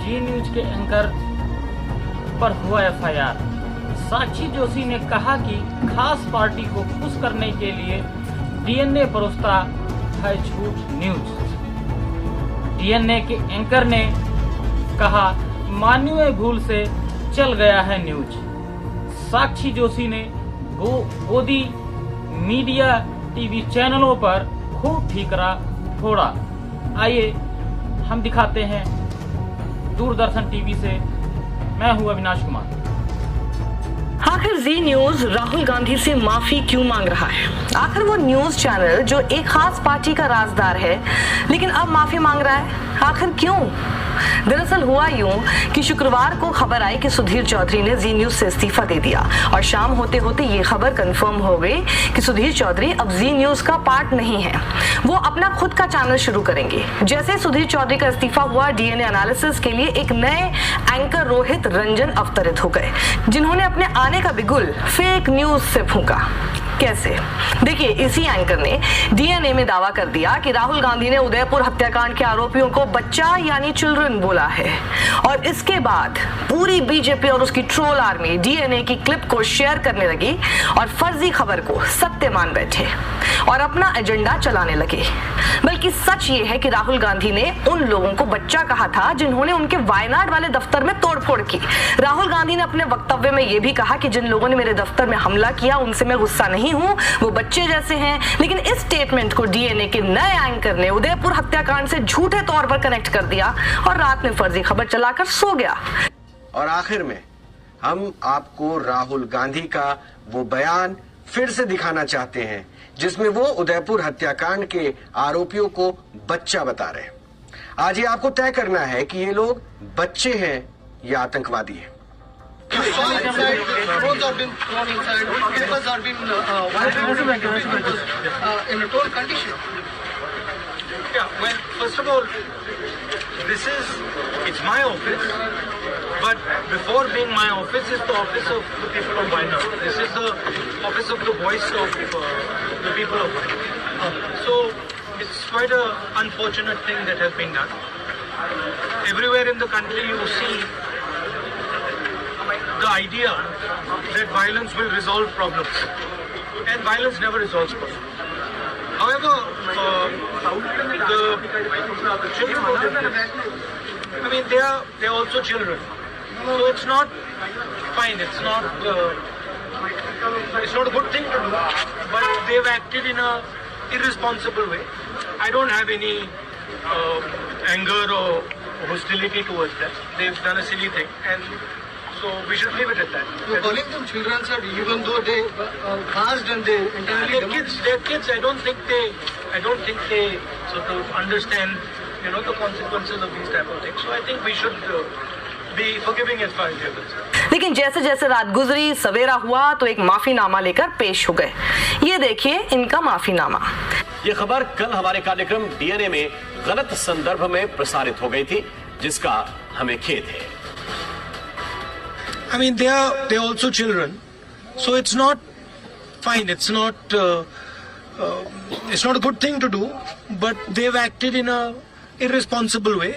जी news के anchor पर हुआ एफआईआर। साक्षी जोशी ने कहा कि खास पार्टी को खुश करने के लिए डीएनए परोसता है झूठ न्यूज। डीएनए के एंकर ने कहा मानवीय भूल से चल गया है न्यूज। साक्षी जोशी ने गोदी मीडिया टीवी चैनलों पर खूब ठीकरा फोड़ा। आइए हम दिखाते हैं दूरदर्शन टीवी से। मैं हूं अविनाश कुमार। आखिर जी न्यूज राहुल गांधी से माफी क्यों मांग रहा है? आखिर वो न्यूज चैनल जो एक खास पार्टी का राजदार है लेकिन अब माफी मांग रहा है, आखिर क्यों? दरअसल हुआ यूं कि शुक्रवार को खबर आई कि सुधीर चौधरी ने जी न्यूज से इस्तीफा दे दिया और शाम होते होते ये खबर कंफर्म हो गई कि सुधीर चौधरी अब जी न्यूज का पार्ट नहीं है, वो अपना खुद का चैनल शुरू करेंगे। जैसे सुधीर चौधरी का इस्तीफा हुआ, डीएनए एनालिसिस के लिए एक नए एंकर रोहित रंजन अवतरित हो गए, जिन्होंने अपने आने का बिगुल फेक न्यूज से फूंका। कैसे? देखिए, इसी एंकर ने डीएनए में दावा कर दिया कि राहुल गांधी ने उदयपुर हत्याकांड के आरोपियों को बच्चा यानी चिल्ड्रन बोला है और इसके बाद पूरी बीजेपी और उसकी ट्रोल आर्मी डीएनए की क्लिप को शेयर करने लगी और फर्जी खबर को सत्य मान बैठे और अपना एजेंडा चलाने लगे। बल्कि सच ये है कि राहुल गांधी ने उन लोगों को बच्चा कहा था जिन्होंने उनके वायनाड वाले दफ्तर में तोड़फोड़ की। राहुल गांधी ने अपने वक्तव्य में यह भी कहा कि जिन लोगों ने मेरे दफ्तर में हमला किया उनसे मैं गुस्सा नहीं हूं, वो बच्चे जैसे हैं। लेकिन इस स्टेटमेंट को डीएनए के नए एंकर ने उदयपुर हत्याकांड से झूठे तौर पर कनेक्ट कर दिया और रात में फर्जी खबर चलाकर सो गया। और आखिर में हम आपको राहुल गांधी का वो बयान फिर से दिखाना चाहते हैं जिसमें वो उदयपुर हत्याकांड के आरोपियों को बच्चा बता रहे हैं। आज ये आपको तय करना है कि ये लोग बच्चे हैं या आतंकवादी हैं। Drones are being thrown inside, papers are being in a torn condition. Yeah, well, first of all, it's my office, but before being my office, it's the office of the people of Wayanad. This is the office of the voice of the people of Wayanad. So, it's quite an unfortunate thing that has been done. Everywhere in the country you see the idea that violence will resolve problems, and violence never resolves problems. However, the children, I mean, they are also children, so it's not fine. It's not a good thing to do, but they've acted in a irresponsible way. I don't have any anger or hostility towards them. They've done a silly thing, and so we should leave it at that. You're calling them children, sir, even though they caused and they entirely. They're kids. I don't think they sort of understand, the consequences of these type of things. So I think we should be forgiving as far as they're concerned. लेकिन जैसे जैसे रात गुजरी, सवेरा हुआ तो एक माफीनामा लेकर पेश हो गए। ये देखिए इनका माफीनामा। ये खबर कल हमारे कार्यक्रम डीएनए में गलत संदर्भ में प्रसारित हो गई थी, जिसका हमें खेद है। I mean, they're also children, so it's not fine. It's not a good thing to do, but they've acted in a irresponsible way.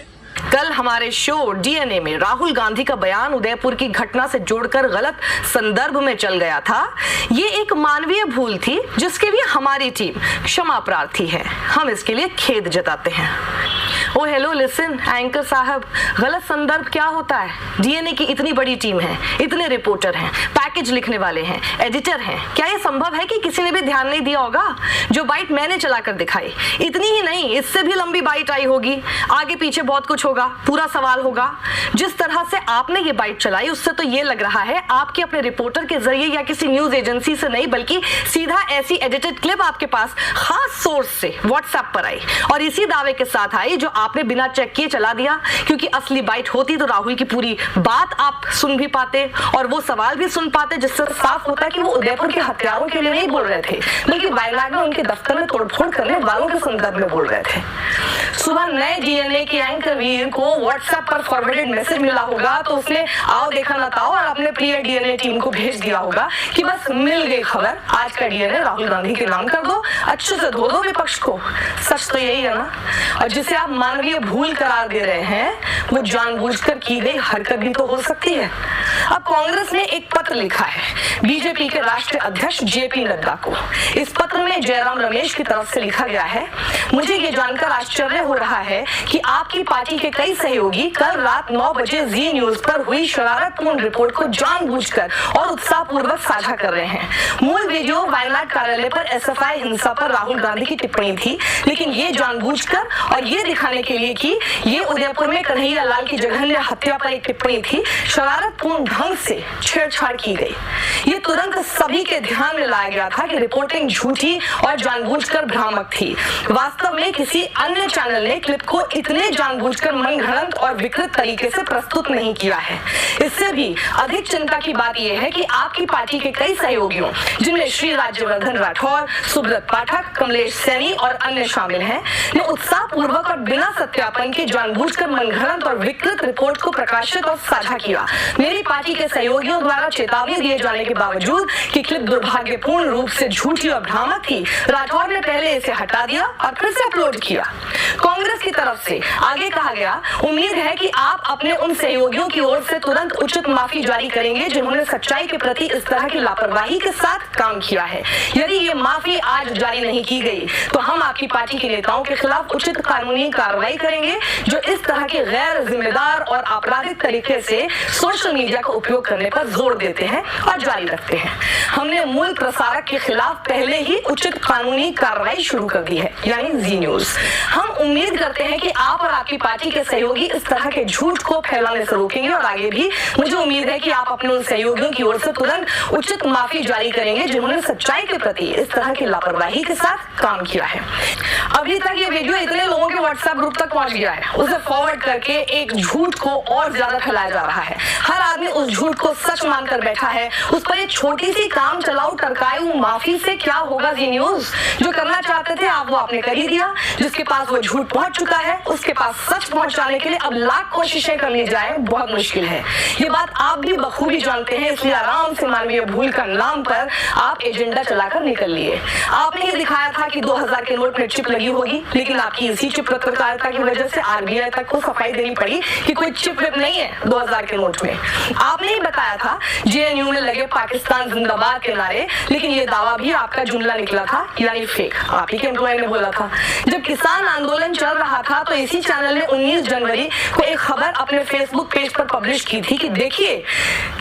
कल हमारे शो डीएनए में राहुल गांधी का बयान उदयपुर की घटना से जोड़कर गलत संदर्भ में चल गया था। ये एक मानवीय भूल थी जिसके लिए हमारी टीम क्षमा प्रार्थी है। हम इसके लिए खेद जताते हैं। ओ हेलो लिसन एंकर साहब, गलत संदर्भ क्या होता है? डीएनए की इतनी बड़ी टीम है, इतने रिपोर्टर हैं, पैकेज लिखने वाले हैं, एडिटर हैं, क्या ये संभव है कि किसी ने भी ध्यान नहीं दिया होगा? जो बाइट मैंने चलाकर दिखाई, इतनी ही नहीं, इससे भी लंबी बाइट आई होगी, आगे पीछे बहुत कुछ होगा, पूरा सवाल होगा। जिस तरह से आपने ये बाइट चलाई उससे तो ये लग रहा है आपके अपने रिपोर्टर के जरिए या किसी न्यूज एजेंसी से नहीं, बल्कि सीधा ऐसी एडिटेड क्लिप आपके पास खास सोर्स से व्हाट्सएप पर आई और इसी दावे के साथ आई जो आपने बिना चेक किए चला दिया, क्योंकि असली बाइट होती तो राहुल की पूरी बात आप सुन भी पाते और वो सवाल भी सुन पाते, जिससे साफ होता कि वो उदयपुर के हत्यारों के लिए नहीं बोल रहे थे, बल्कि वायनाड में उनके दफ्तर में तोड़फोड़ करने वालों के संदर्भ में बोल रहे थे। सुबह नए डीएनए के एंकर वीर को व्हाट्सएप पर फॉरवर्डेड मैसेज मिला होगा तो उसने आओ देखा ना ताओ और अपने प्रिय डीएनए टीम को भेज दिया होगा कि बस मिल गई खबर, आज का डीएनए राहुल गांधी के नाम कर दो, अच्छे से धो दो विपक्ष को। सच तो यही है ना? और जिसे आप मानवीय भूल करार दे रहे हैं वो जानबूझकर की गई हरकत भी तो हो सकती है। अब कांग्रेस ने एक पत्र लिखा है बीजेपी के राष्ट्रीय अध्यक्ष जेपी नड्डा को। इस पत्र में जयराम रमेश की तरफ से लिखा गया है, मुझे ये जानकर आश्चर्य हो रहा है कि आपकी पार्टी के कई सहयोगी कल रात 9 बजे जी न्यूज पर हुई शरारतपूर्ण रिपोर्ट को जानबूझकर और उत्साहपूर्वक साझा कर रहे हैं। मूल वीडियो वायनाड कार्यालय पर एसएफआई हिंसा पर राहुल गांधी की टिप्पणी थी, लेकिन ये जानबूझकर और ये दिखाने के लिए कि ये उदयपुर में कन्हैया लाल की जघन्य हत्या पर एक टिप्पणी थी, शरारतपूर्ण ढंग से छेड़छाड़ की गई। ये तुरंत सभी के ध्यान में लाया गया था कि रिपोर्टिंग झूठी और जानबूझकर भ्रामक थी। वास्तव में किसी अन्य चैनल ने क्लिप को इतने जानबूझकर मनगढ़ंत और विकृत तरीके से प्रस्तुत नहीं किया है। इससे भी अधिक चिंता की बात यह है कि आपकी पार्टी के कई सहयोगियों, जिनमें श्री राज्यवर्धन राठौर, सुब्रत पाठक, कमलेश सैनी और अन्य शामिल हैं, ने उत्साहपूर्वक और बिना सत्यापन के जानबूझकर मनगढ़ंत और विकृत रिपोर्ट को प्रकाशित और साझा किया। मेरी पार्टी के सहयोगियों द्वारा चेतावनी दिए जाने के बावजूद कि क्लिप दुर्भाग्यपूर्ण रूप से झूठी और भ्रामक थी, राठौर ने पहले इसे हटा दिया और फिर से अपलोड किया। कांग्रेस की तरफ से आगे कहा गया, उम्मीद है कि आप अपने उन सहयोगियों की ओर से तुरंत उचित माफी जारी करेंगे जिन्होंने सच्चाई के प्रति इस तरह की लापरवाही के साथ काम किया है। यदि ये माफी आज जारी नहीं की गई तो हम आपकी पार्टी के नेताओं के खिलाफ उचित कानूनी कार्रवाई करेंगे जो इस तरह के गैर जिम्मेदार और आपराधिक तरीके से सोशल मीडिया का उपयोग करने पर जोर देते हैं और जारी रखते हैं। हमने मूल प्रसारक के खिलाफ पहले ही उचित कानूनी कार्रवाई शुरू कर दी है, यानी जी न्यूज। हम उम्मीद करते हैं कि आप और आपकी पार्टी के सहयोगी इस तरह के झूठ को फैलाने से रोकेंगे और आगे भी मुझे उम्मीद है कि आप अपने उन सहयोगियों की ओर से तुरंत उचित माफी जारी करेंगे जिन्होंने सच्चाई के प्रति इस तरह की लापरवाही के साथ काम किया है। अभी तक ये वीडियो इतने लोगों के व्हाट्सएप ग्रुप तक पहुंच गया है, उसे फॉरवर्ड करके एक झूठ को और ज्यादा फैलाया जा रहा है। हर आदमी उस झूठ को सच मानकर बैठा है। उस पर एक छोटी सी काम चलाऊ टरकाऊ माफी से क्या होगा जी न्यूज? जो करना चाहते थे आप वो आपने कर ही दिया। जिसके पास वो झूठ पहुंच चुका है उसके पास सच पहुंचाने के लिए अब लाख कोशिशें कर ली जाए बहुत मुश्किल है। ये बात आप भी बखूबी जानते हैं, इसलिए आराम से मानवीय भूल का नाम पर आप एजेंडा चलाकर निकल लिए। आपने ये दिखाया था कि 2000 के नोट में चिप लगी होगी, लेकिन आपकी इसी चिप पत्रकारिता की वजह से आरबीआई तक को सफाई देनी पड़ी कि कोई चिप विप नहीं है 2000 के नोट में। आपने ही बताया था जेएनयू में लगे पाकिस्तान जिंदाबाद के नारे, लेकिन ये दावा भी आपका जुमला निकला था, यानी फेक। आप ही के एम्प्लॉय ने बोला था। जब किसान आंदोलन चल रहा था तो इसी चैनल ने 19 जनवरी को एक खबर अपने फेसबुक पेज पर पब्लिश की थी कि देखिए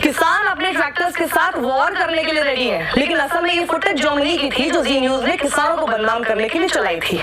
किसान अपने ट्रैक्टर्स के साथ वॉर करने के लिए रेडी है। लेकिन असल में ये फुटेज जर्मनी की थी जो जी न्यूज ने किसानों को बदनाम करने के लिए चलाई थी।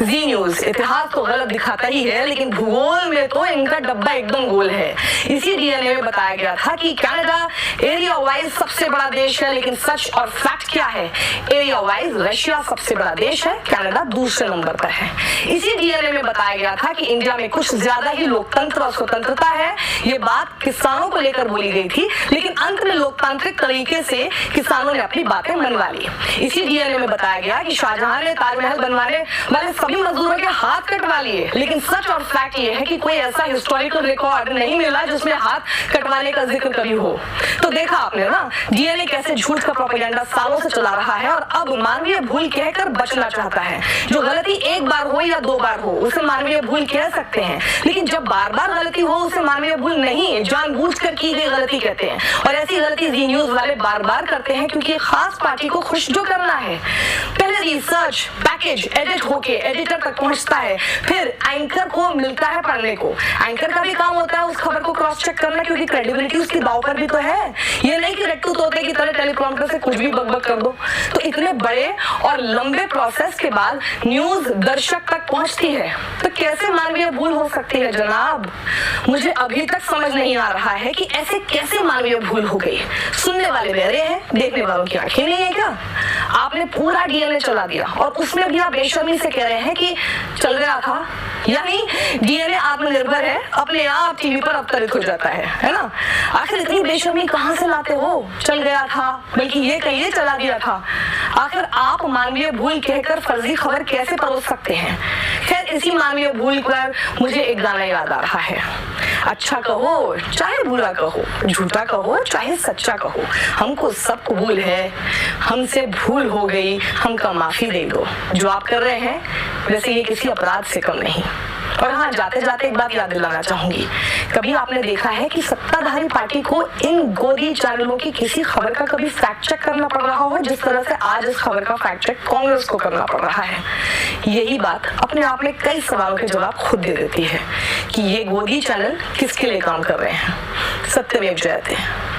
जी न्यूज इतिहास तो गलत दिखाता ही है, लेकिन भूगोल में तो इनका डब्बा एकदम गोल है। इसी डीएनए में बताया गया था कि कनाडा एरिया वाइज सबसे बड़ा देश है, लेकिन सच और फैक्ट क्या है? एरिया वाइज रशिया सबसे बड़ा देश है, कनाडा दूसरे नंबर पर है। इसी डीएनए में बताया गया था कि इंडिया में कुछ ज्यादा ही लोकतंत्र और स्वतंत्रता है। ये बात किसानों को लेकर बोली गई थी, लेकिन अंत में लोकतांत्रिक तरीके से किसानों ने अपनी बातें मनवा ली। इसी डीएनए में बताया गया कि शाहजहां ने ताजमहल बनवाने वाले सभी मजदूरों के हाथ कटवा लिए, लेकिन सच और फैक्ट ये है कि कोई ऐसा हिस्टोरिकल रिकॉर्ड नहीं मिला जिसमें हाथ कटवाने का जिक्र कभी हो। तो देखा आपने ना डीएनए कैसे झूठ का प्रोपेगेंडा सालों से चला रहा है और अब मानवीय भूल कहकर बचना चाहता है। जो गलती एक बार हो या 2 बार हो उसे मानवीय भूल कह सकते हैं, लेकिन जब बार बार गलती हो उसे मानवीय भूल नहीं, जानबूझकर की गई गलती कहते हैं। और ऐसी गलती जी न्यूज वाले बार बार करते हैं क्योंकि खास पार्टी को खुश जो करना है। पहले रिसर्च पैकेज एडिट होके एडिटर तक पहुंचता है, फिर एंकर को मिलता है पढ़ने को। एंकर का भी काम होता है उस खबर को क्रॉस चेक करना, क्योंकि क्रेडिबिलिटी उसकी दांव पर भी तो है। ये नहीं कि रट्टू तोते की तरह टेलीप्रॉम्प्टर से कुछ भी बकबक कर दो। तो इतने बड़े और लंबे प्रोसेस के बाद न्यूज दर्शक तक पहुंचती है, तो कैसे मानवीय भूल हो सकती है जनाब? मुझे अभी तक समझ नहीं आ रहा है कि ऐसे कैसे मानवीय भूल हो गई। सुनने वाले बहरे हैं, देखने वालों की आंखें नहीं है क्या? आपने पूरा डीएनए चला दिया और उसमें भी आप बेशर्मी से कह रहे हैं कि चल गया था, यानी डीएनए आत्मनिर्भर है, अपने आप टीवी पर अवतरित हो जाता है ना? आखिर इतनी बेशर्मी कहां से लाते हो? चल गया था, बल्कि ये कहिए चला दिया था। आखिर आप मानवीय भूल कहकर फर्जी खबर कैसे परोस सकते हैं? खैर इसी मानवीय भूल पर मुझे एक गाना याद आ रहा है। अच्छा कहो चाहे बुरा कहो, झूठा कहो चाहे सच्चा कहो, हमको सब कबूल है, हमसे भूल हो गई, हमका माफी दे दो। जो आप कर रहे हैं वैसे ये किसी अपराध से कम नहीं। और हाँ, जाते जाते एक बात याद दिलाना चाहूंगी, कभी आपने देखा है कि सत्ताधारी पार्टी को इन गोदी चैनलों की किसी खबर का कभी फैक्ट चेक करना पड़ रहा हो जिस तरह से आज इस खबर का फैक्ट चेक कांग्रेस को करना पड़ रहा है? यही बात अपने आप में कई सवालों के जवाब खुद दे देती है कि ये गोदी चैनल किसके लिए काम कर रहे हैं। सत्यमेव जयते।